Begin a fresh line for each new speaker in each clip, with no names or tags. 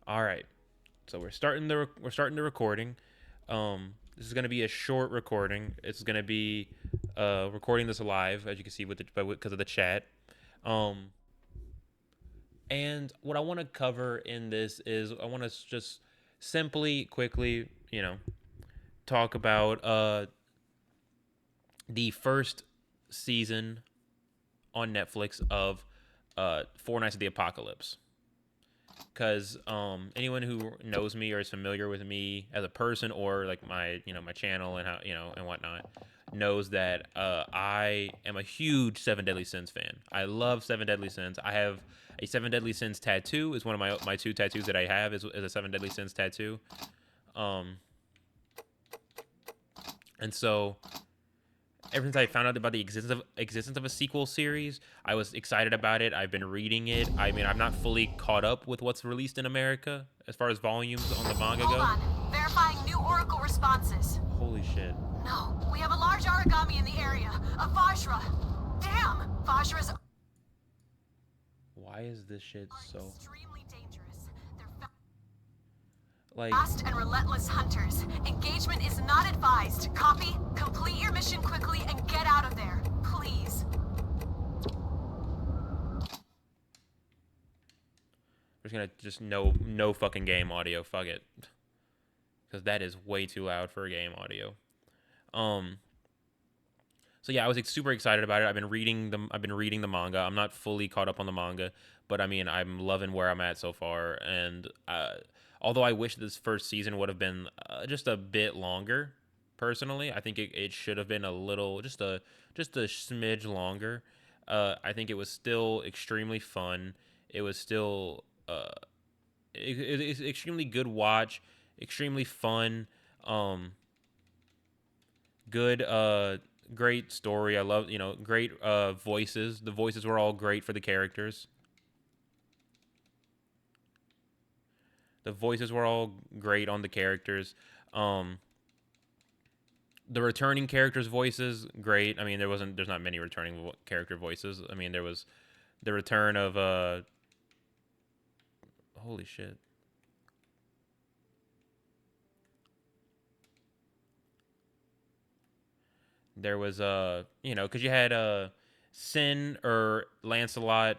All right. So we're starting the recording. This is gonna be a short recording. It's gonna be recording this live, as you can see with because of the chat. Um, and what I want to cover in this is I want to just simply, quickly, talk about the first season on Netflix of Four Nights of the Apocalypse. Because anyone who knows me or is familiar with me as a person or like my channel and how and whatnot knows that I am a huge Seven Deadly Sins fan. I love Seven Deadly Sins. I have a Seven Deadly Sins tattoo. Is one of my two tattoos that I have is a Seven Deadly Sins tattoo. Um, and so ever since I found out about the existence of a sequel series, I was excited about it. I've been reading it. I mean, I'm not fully caught up with what's released in America as far as volumes on the manga
Hold
go.
on. Verifying new Oracle responses.
Holy shit.
No, we have a large origami in the area. A Vajra. Damn! Vajras
Why is this shit
are
so
extremely dangerous. They're
like
fast and relentless hunters. Engagement is not advised. Copy? Complete your mission quickly and get out of there. Please.
we're just gonna just no fucking game audio. Fuck it. Because that is way too loud for a game audio. Um so yeah, I was super excited about it. I've been reading the manga. I'm not fully caught up on the manga, but I mean, I'm loving where I'm at so far. And although I wish this first season would have been just a bit longer, personally, I think it should have been a little, just a smidge longer. I think it was still extremely fun. It was still it's extremely good watch, extremely fun. Um, good great story. I love, great voices. The voices were all great for the characters. The voices were all great on the characters. um the returning characters voices great. I mean, there's not many returning character voices. I mean, there was the return of holy shit. There was because you had Sin or Lancelot,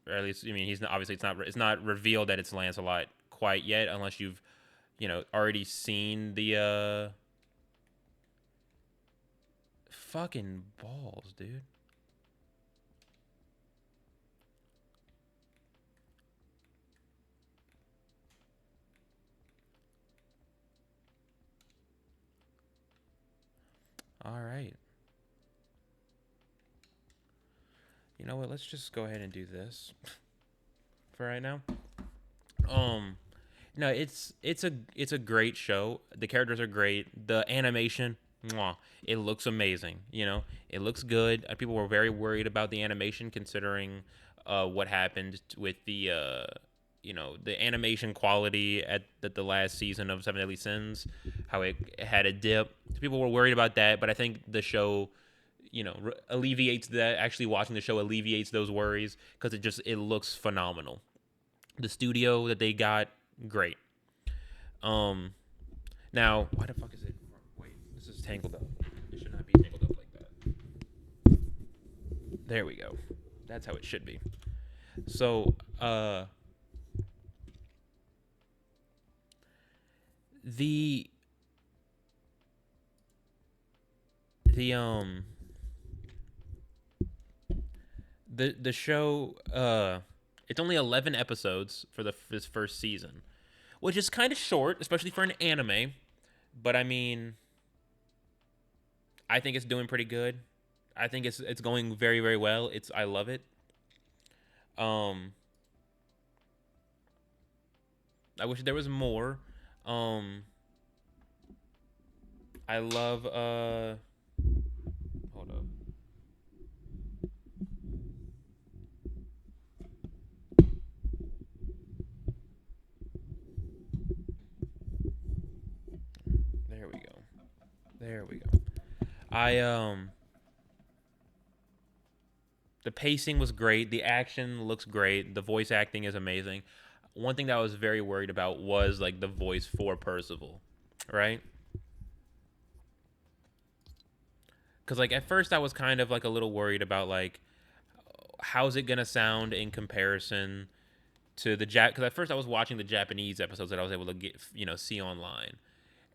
or at least, I mean, he's not, obviously it's not revealed that it's Lancelot quite yet, unless you've already seen the fucking balls, dude. All right. You know what? Let's just go ahead and do this for right now. Um, no, it's a great show. The characters are great. The animation, mwah, it looks amazing. It looks good. People were very worried about the animation, considering what happened with the animation quality at the last season of Seven Deadly Sins, how it had a dip. People were worried about that, but I think the show alleviates that. Actually watching the show alleviates those worries, because it looks phenomenal. The studio that they got, great. um Now, why the fuck is it? Wait, this is tangled up. It should not be tangled up like that. There we go. That's how it should be. So the the the show, it's only 11 episodes for this first season, which is kind of short, especially for an anime. But I mean, I think it's doing pretty good. I think it's going very, very well. I love it. Um, I wish there was more. Um, I love hold up. There we go. There we go. I The pacing was great. The action looks great. The voice acting is amazing. one thing that I was very worried about was like the voice for Percival, right? Because like at first I was kind of like a little worried about like how's it gonna sound in comparison to the because at first I was watching the Japanese episodes that I was able to get see online.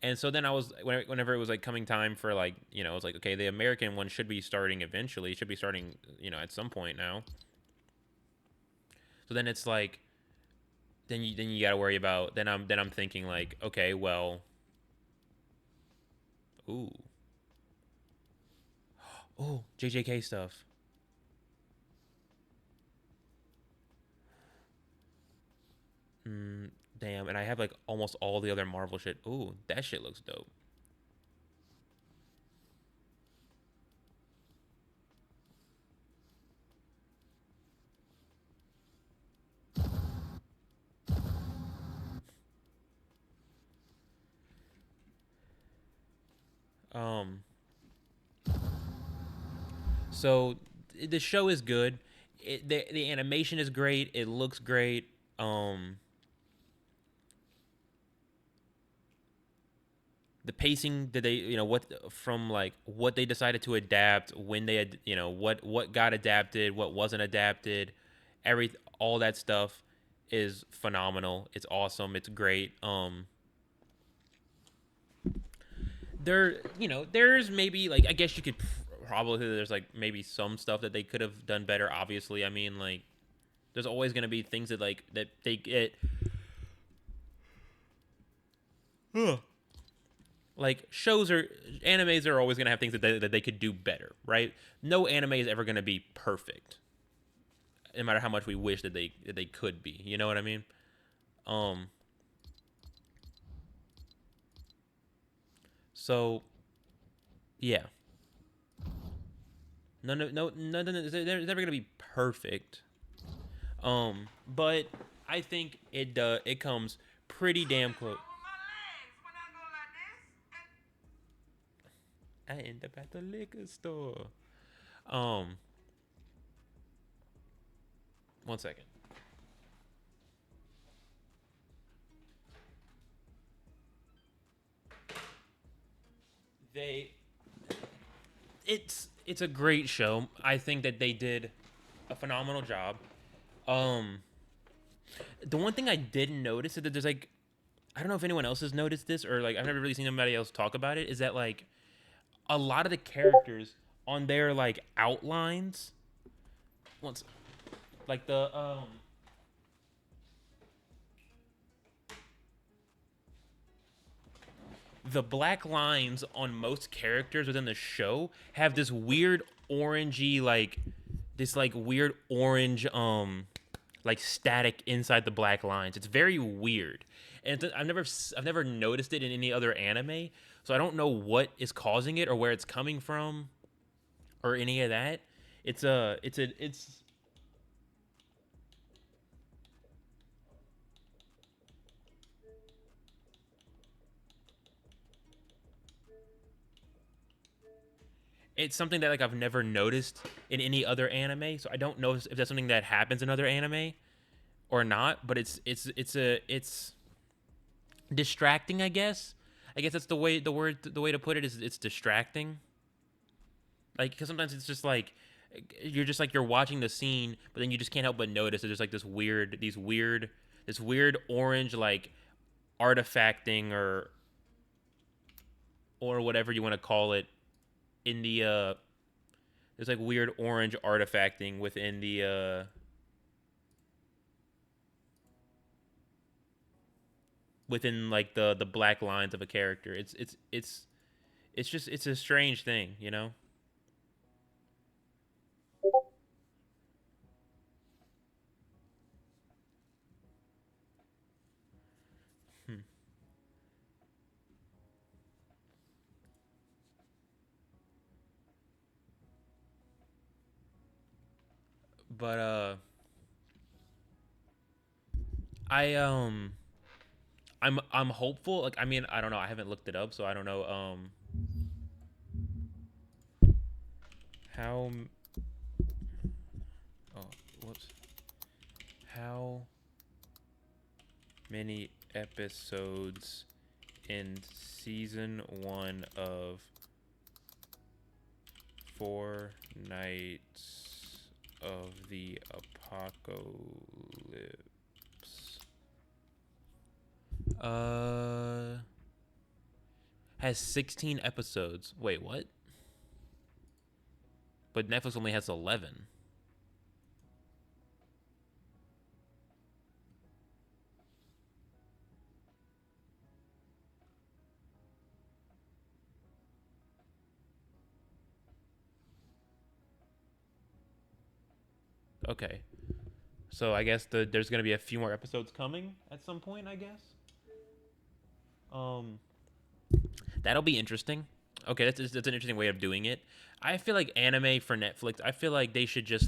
And so then I was whenever it was like coming time for like it was like, okay, the American one should be starting eventually. It should be starting at some point now. So then it's like then you got to worry about then I'm thinking like, okay, well, ooh, oh, JJK stuff. Mm, damn, and I have like almost all the other Marvel shit. Ooh, that shit looks dope. Um, so the show is good. The animation is great. It looks great. Um, the pacing that they what from like what they decided to adapt when they had what got adapted, what wasn't adapted, every all that stuff is phenomenal. It's awesome. It's great. There there's maybe like I guess you could probably there's like maybe some stuff that they could have done better. Obviously, I mean like there's always gonna be things that like that they get. Like animes are always gonna have things that they could do better, right? No anime is ever gonna be perfect, no matter how much we wish that they could be. You know what I mean? Um. So yeah, none of it's never gonna be perfect. But I think it comes pretty damn close. I end up at the liquor store. Um, 1 second. They it's a great show. I think that they did a phenomenal job. Um, the one thing I didn't notice is that there's like I don't know if anyone else has noticed this or like I've never really seen anybody else talk about it. Is that like a lot of the characters on their like outlines, once like the black lines on most characters within the show have this weird orangey like this like weird orange like static inside the black lines. It's very weird, and I've never noticed it in any other anime, so I don't know what is causing it or where it's coming from or any of that. It's it's something that like I've never noticed in any other anime, so I don't know if that's something that happens in other anime or not. But it's distracting, I guess. I guess that's the way to put it is it's distracting. Like because sometimes it's just like you're watching the scene, but then you just can't help but notice that there's like this weird orange like artifacting or whatever you want to call it in the there's like weird orange artifacting within within like the black lines of a character. It's just it's a strange thing, you know. Hmm. But I I'm hopeful. Like I mean I don't know. I haven't looked it up, so I don't know how oh whoops how many episodes in season 1 of Four Nights of the Apocalypse? Has 16 episodes. Wait, what? But Netflix only has 11. Okay. So I guess there's going to be a few more episodes coming at some point, I guess. Um That'll be interesting. Okay, that's an interesting way of doing it. I feel like anime for Netflix, I feel like they should just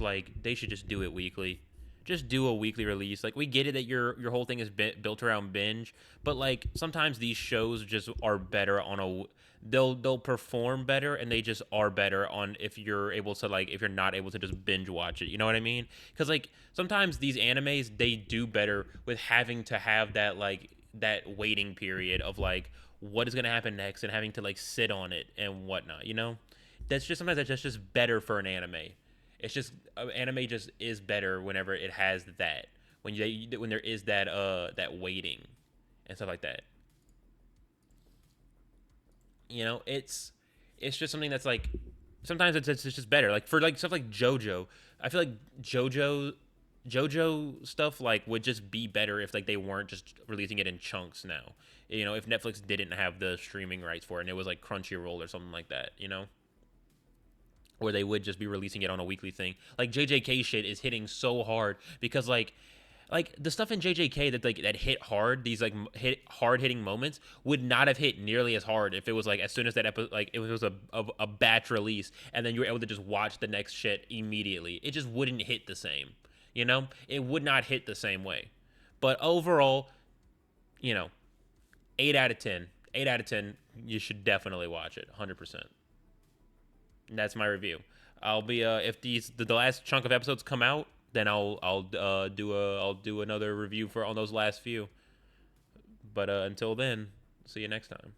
do it weekly. Just do a weekly release. Like we get it that your whole thing is built around binge, but like sometimes these shows just are better on a they'll perform better and they just are better on if you're able to like if you're not able to just binge watch it. You know what I mean? Cuz like sometimes these animes they do better with having to have that like that waiting period of like what is going to happen next and having to like sit on it and whatnot, you know? That's just sometimes that's just better for an anime. It's just anime just is better whenever it has that when there is that waiting and stuff like that. You know, it's just something that's like sometimes it's just better. Like for like stuff like JoJo, I feel like JoJo stuff like would just be better if like they weren't just releasing it in chunks now. You know, if Netflix didn't have the streaming rights for it and it was like Crunchyroll or something like that, you know? Or they would just be releasing it on a weekly thing. Like JJK shit is hitting so hard because like the stuff in JJK that like that hit hard, these like hit hard hitting moments would not have hit nearly as hard if it was like as soon as that episode like it was a batch release and then you were able to just watch the next shit immediately. It just wouldn't hit the same. You know, it would not hit the same way. But overall, you know, 8 out of 10. 8 out of 10. You should definitely watch it. 100%. And that's my review. I'll be if the last chunk of episodes come out, then I'll do another review for on those last few. But until then, see you next time.